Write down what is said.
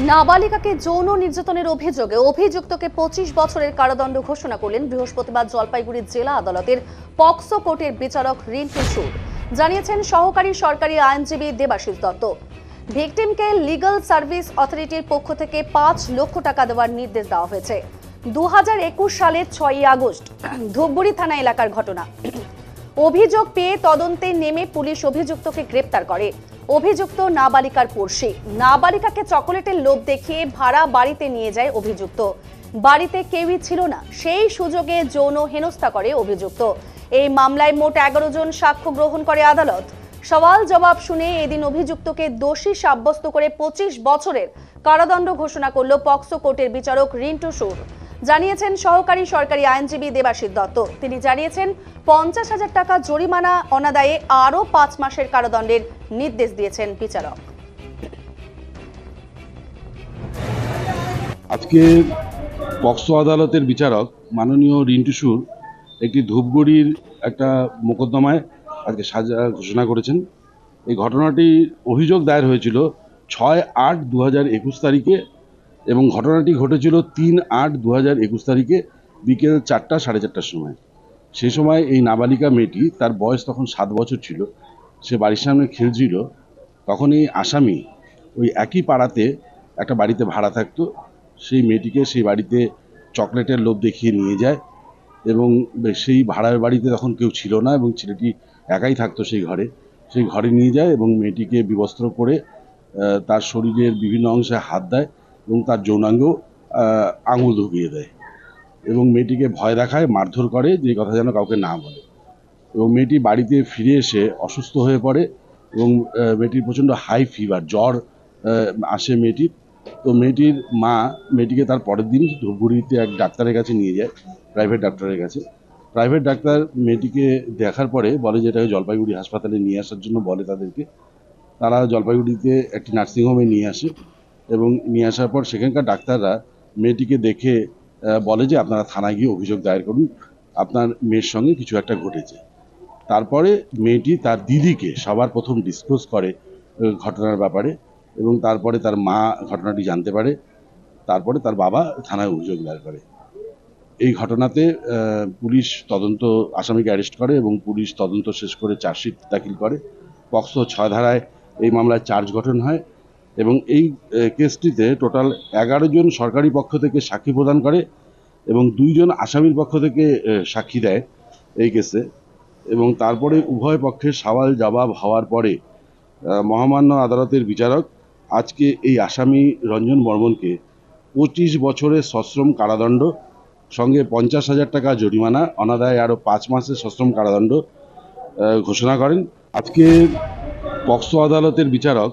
নাবালিকাকে যৌন নির্যাতনের অভিযোগে অভিযুক্তকে 25 বছরের কারাদণ্ড ঘোষণা করলেন বৃহস্পতিবার জলপাইগুড়ি জেলা আদালতের পক্সো কোর্টের বিচারক রিন্টু সুর। জানিয়েছেন সহকারী সরকারি আইনজীবী দেবাশিস দত্ত। ভিকটিমকে লিগ্যাল সার্ভিস অথরিটির পক্ষ থেকে 5 লক্ষ টাকা দেওয়ার নির্দেশ দেওয়া হয়েছে। 2021 সালের 6ই আগস্ট ধূপগুড়ি থানা এলাকার ঘটনা। অভিযোগ পেয়ে তদন্তে নেমে পুলিশ অভিযুক্তকে গ্রেপ্তার করে। অভিযুক্ত নাবালিকার পড়শি। নাবালিকাকে চকোলেটের লোভ দেখিয়ে ভাড়া বাড়িতে নিয়ে যায় অভিযুক্ত। বাড়িতে কেউই ছিল না, সেই সুযোগে যৌন হেনস্থা করে অভিযুক্ত। এই মামলায় মোট 11 জন সাক্ষ্য গ্রহণ করে আদালত। সওয়াল জবাব শুনে এদিন অভিযুক্তকে দোষী সাব্যস্ত করে 25 বছরের কারাদণ্ড ঘোষণা করল পক্সো কোর্টের বিচারক রিন্টু সুর। জানিয়েছেন সহকারী সরকারি আইনজীবী দেবাশিস দত্ত। তিনি জানিয়েছেন 50,000 টাকা জরিমানা অনাদায়ে আরও 5 মাসের কারাদণ্ডের নির্দেশ দিয়েছেন বিচারক। আজকে পক্সো আদালতের বিচারক মাননীয় রিন্টু সুর একটি ধূপগুড়ির একটা মোকদ্দমায় আজকে সাজা ঘোষণা করেছেন। এই ঘটনাটি অভিযোগ দায়ের হয়েছিল 6/8/2021 তারিখে এবং ঘটনাটি ঘটেছিল 3/8/2021 তারিখে বিকেল 4টা সাড়ে 4টার সময়। সেই সময় এই নাবালিকা মেয়েটি, তার বয়স তখন 7 বছর ছিল, সে বাড়ির সামনে খেলছিল। তখন এই আসামি ওই একই পাড়াতে একটা বাড়িতে ভাড়া থাকতো। সেই মেয়েটিকে সেই বাড়িতে চকলেটের লোভ দেখিয়ে নিয়ে যায় এবং সেই ভাড়ার বাড়িতে তখন কেউ ছিল না এবং ছেলেটি একাই থাকতো সেই ঘরে নিয়ে যায় এবং মেয়েটিকে বিবস্ত্র করে তার শরীরের বিভিন্ন অংশে হাত দেয় এবং তার যৌনাঙ্গেও আঙুল ঢুকিয়ে দেয় এবং মেয়েটিকে ভয় দেখায়, মারধর করে, যে কথা যেন কাউকে না বলে। এবং মেয়েটি বাড়িতে ফিরে এসে অসুস্থ হয়ে পড়ে এবং মেয়েটির প্রচণ্ড হাই ফিভার, জ্বর আসে মেয়েটির। তো মেয়েটির মা মেয়েটিকে তার পরের দিন ধূপগুড়িতে এক ডাক্তারের কাছে নিয়ে যায়, প্রাইভেট ডাক্তারের কাছে। প্রাইভেট ডাক্তার মেয়েটিকে দেখার পরে বলে যে এটাকে জলপাইগুড়ি হাসপাতালে নিয়ে আসার জন্য বলে তাদেরকে। তারা জলপাইগুড়িতে একটি নার্সিংহোমে নিয়ে আসে এবং নিয়ে আসার পর সেখানকার ডাক্তাররা মেয়েটিকে দেখে বলে যে আপনারা থানায় গিয়ে অভিযোগ দায়ের করুন, আপনার মেয়ের সঙ্গে কিছু একটা ঘটেছে। তারপরে মেয়েটি তার দিদিকে সবার প্রথম ডিসক্লোজ করে ঘটনার ব্যাপারে এবং তারপরে তার মা ঘটনাটি জানতে পারে। তারপরে তার বাবা থানায় অভিযোগ দায়ের করে। এই ঘটনাতে পুলিশ তদন্ত, আসামিকে অ্যারেস্ট করে এবং পুলিশ তদন্ত শেষ করে চার্জশিট দাখিল করে। পক্সো 6 ধারায় এই মামলায় চার্জ গঠন হয় এবং এই কেসটিতে টোটাল 11 জন সরকারি পক্ষ থেকে সাক্ষী প্রদান করে এবং 2 জন আসামির পক্ষ থেকে সাক্ষী দেয় এই কেসে। এবং তারপরে উভয় পক্ষের সওয়াল জবাব হওয়ার পরে মহামান্য আদালতের বিচারক আজকে এই আসামি রঞ্জন বর্মনকে 25 বছরের সশ্রম কারাদণ্ড সঙ্গে 50,000 টাকা জরিমানা অনাদায়ে আরও 5 মাসের সশ্রম কারাদণ্ড ঘোষণা করেন। আজকে পক্সো আদালতের বিচারক